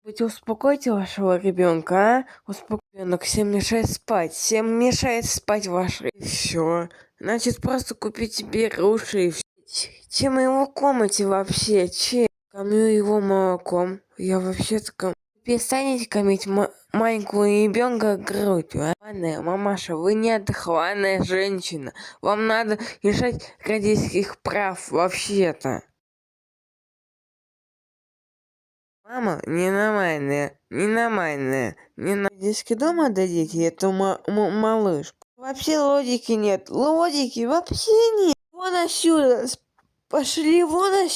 Успокойте вашего ребенка, а? Ребенок, всем мешает спать. Всем мешает спать ваш. Все. Значит, просто купите беруши и все. Чем его кормите вообще? Чем? Кормлю его молоком. Я вообще-то перестанете кормить маленького ребенка грудью, а? Ладно, мамаша, вы не адекватная женщина. Вам надо решать родительских прав вообще-то. Мама ненормальная, ненормальная. Не на детский дом отдадите эту малышку. Вообще логики нет. Логики вообще нет. Вон отсюда. Пошли вон отсюда.